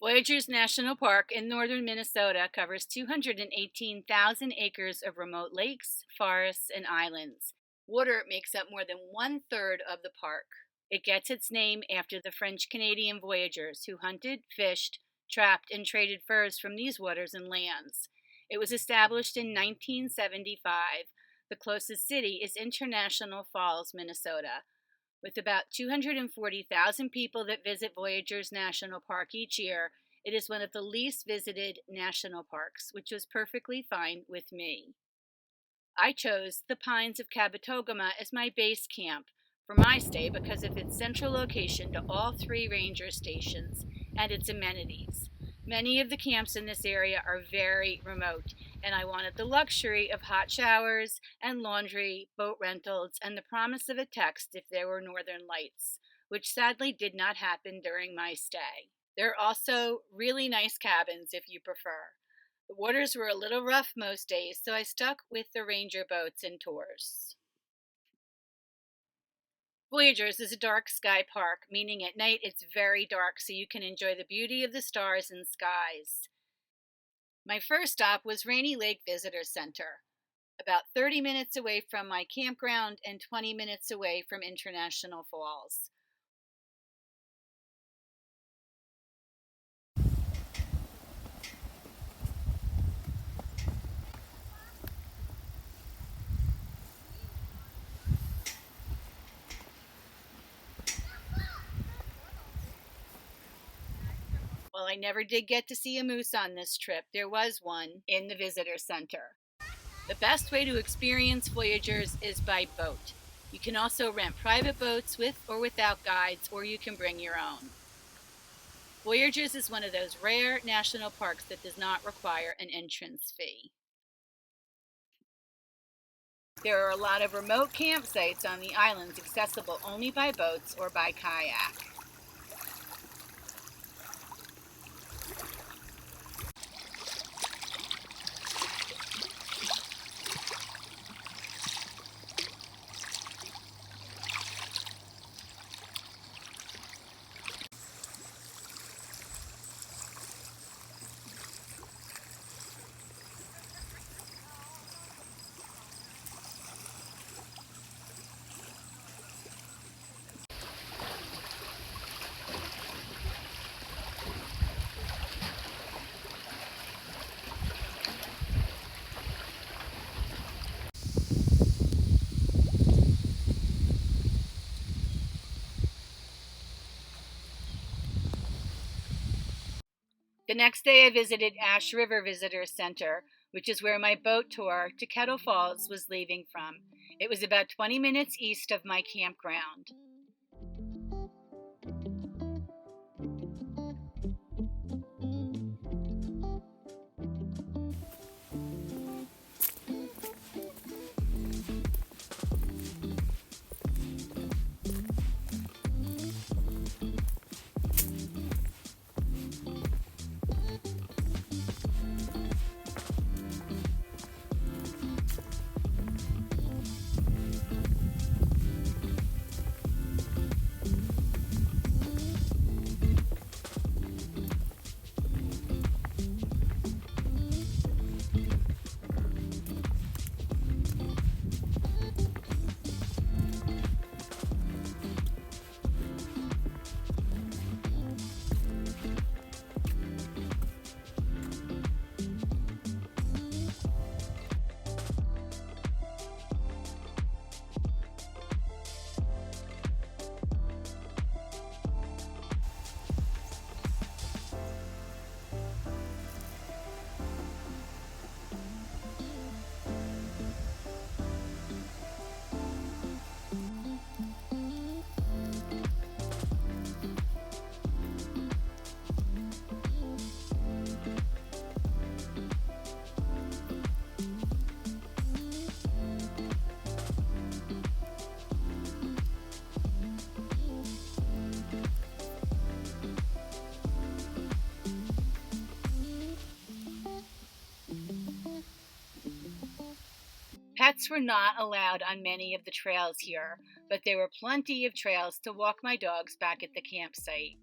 Voyageurs National Park in northern Minnesota covers 218,000 acres of remote lakes, forests, and islands. Water makes up more than one-third of the park. It gets its name after the French-Canadian voyageurs who hunted, fished, trapped, and traded furs from these waters and lands. It was established in 1975. The closest city is International Falls, Minnesota. With about 240,000 people that visit Voyageurs National Park each year, it is one of the least visited national parks, which was perfectly fine with me. I chose the Pines of Kabetogama as my base camp for my stay because of its central location to all three ranger stations and its amenities. Many of the camps in this area are very remote, and I wanted the luxury of hot showers and laundry, boat rentals, and the promise of a text if there were northern lights, which sadly did not happen during my stay. There are also really nice cabins if you prefer. The waters were a little rough most days, so I stuck with the ranger boats and tours. Voyageurs is a dark sky park, meaning at night it's very dark so you can enjoy the beauty of the stars and skies. My first stop was Rainy Lake Visitor Center, about 30 minutes away from my campground and 20 minutes away from International Falls. Well, I never did get to see a moose on this trip. There was one in the visitor center. The best way to experience Voyageurs is by boat. You can also rent private boats with or without guides, or you can bring your own. Voyageurs is one of those rare national parks that does not require an entrance fee. There are a lot of remote campsites on the islands accessible only by boats or by kayak. The next day I visited Ash River Visitor Center, which is where my boat tour to Kettle Falls was leaving from. It was about 20 minutes east of my campground. Pets were not allowed on many of the trails here, but there were plenty of trails to walk my dogs back at the campsite.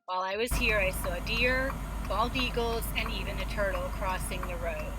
While I was here, I saw deer, bald eagles, and even a turtle crossing the road.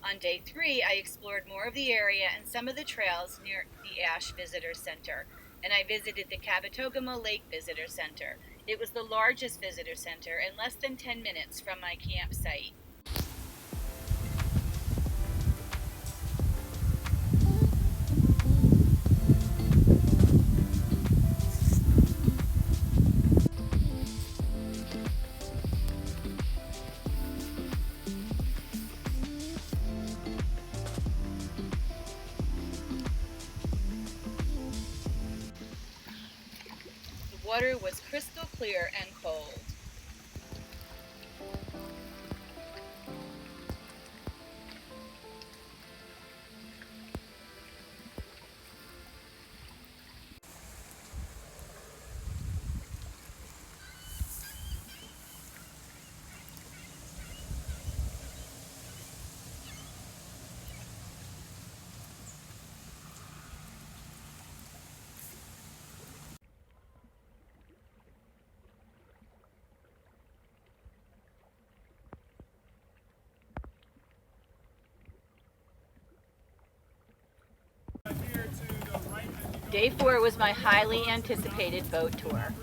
On day 3, I explored more of the area and some of the trails near the Ash Visitor Center, and I visited the Cabotogama Lake Visitor Center. It was the largest visitor center and less than 10 minutes from my campsite. The water was crystal clear and cold. Day 4 was my highly anticipated boat tour.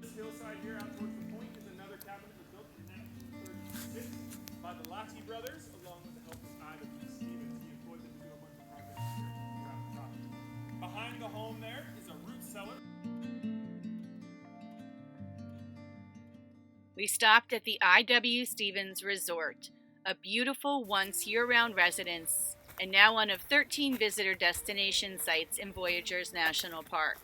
This hillside here out towards the point is another cabin that was built in 1936 by the Latte brothers, along with the help of Ida B. Stevens. He employed them to do a bunch of projects here around the property. Behind the home there is a root cellar. We stopped at the I.W. Stevens Resort, a beautiful once year-round residence and now one of 13 visitor destination sites in Voyageurs National Park.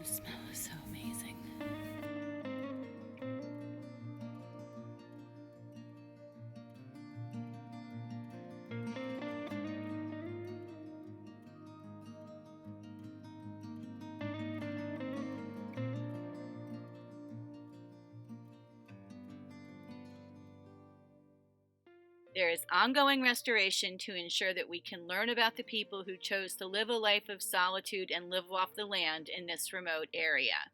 The smell is so amazing. There is ongoing restoration to ensure that we can learn about the people who chose to live a life of solitude and live off the land in this remote area.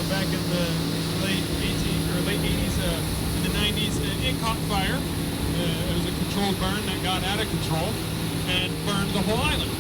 Back in the late 80s, in the 90s, it caught fire. It was a controlled burn that got out of control and burned the whole island.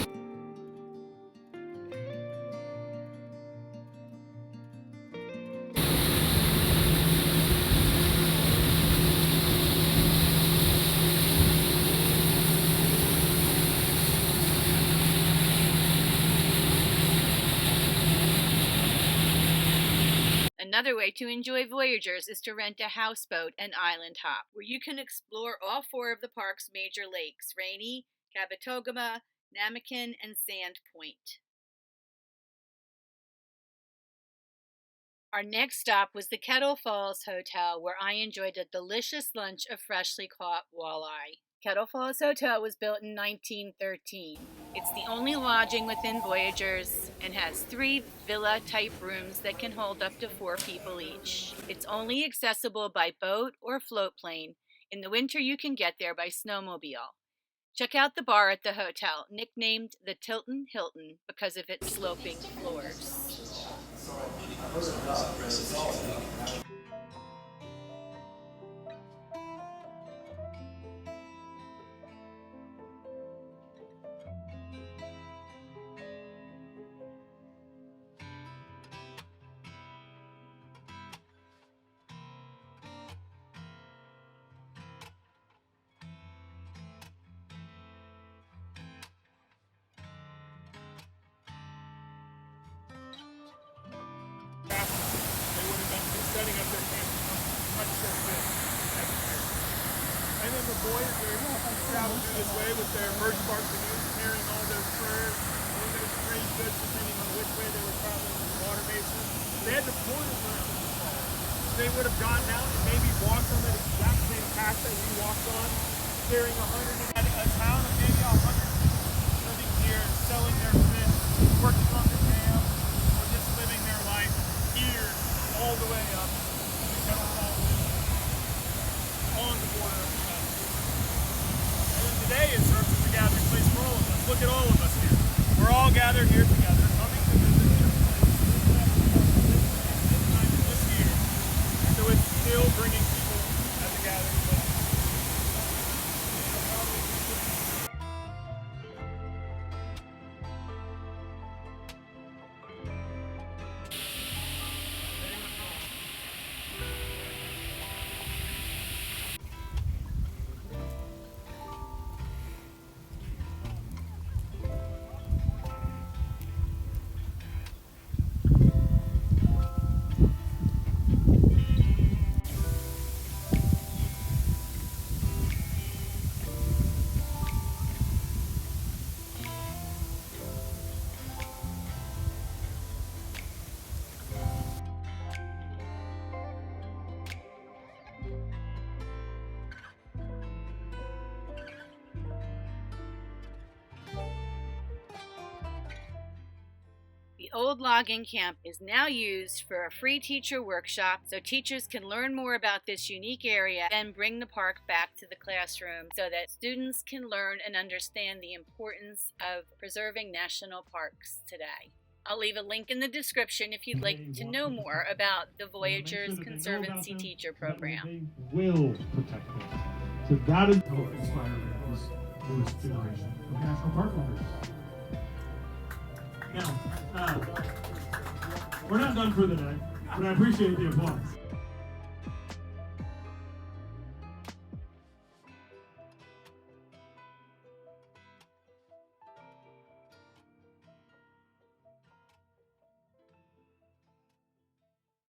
Another way to enjoy Voyageurs is to rent a houseboat and island hop, where you can explore all 4 of the park's major lakes, Rainy, Kabetogama, Namakan, and Sand Point. Our next stop was the Kettle Falls Hotel, where I enjoyed a delicious lunch of freshly caught walleye. Kettle Falls Hotel was built in 1913. It's the only lodging within Voyageurs and has 3 villa-type rooms that can hold up to 4 people each. It's only accessible by boat or float plane. In the winter, you can get there by snowmobile. Check out the bar at the hotel, nicknamed the Tilton Hilton because of its sloping floors. Setting up their camp much so fit every year. And then the Voyageurs travel through this way with their birch bark canoes, carrying all their fur or their trade goods, depending on which way they were traveling in the water basin. They had to pull them around the fall. They would have gotten out and maybe walked on the exact same path that we walked on, carrying 100 a town of maybe 100 living here, selling their fish, working on the dam, or just living their life here all the way up to the Kettle Falls on the border of the country. And then today it serves as a gathering place for all of us. Look at all of us here. We're all gathered here together, coming to visit this place this year. So it's still bringing people as a gathering place. The old logging camp is now used for a free teacher workshop so teachers can learn more about this unique area and bring the park back to the classroom so that students can learn and understand the importance of preserving national parks today. I'll leave a link in the description if you'd like to know more about the Voyageurs Conservancy Teacher Program. They will protect them. So that is what inspired this newest generation of national park owners. Now, we're not done for the day, but I appreciate the applause.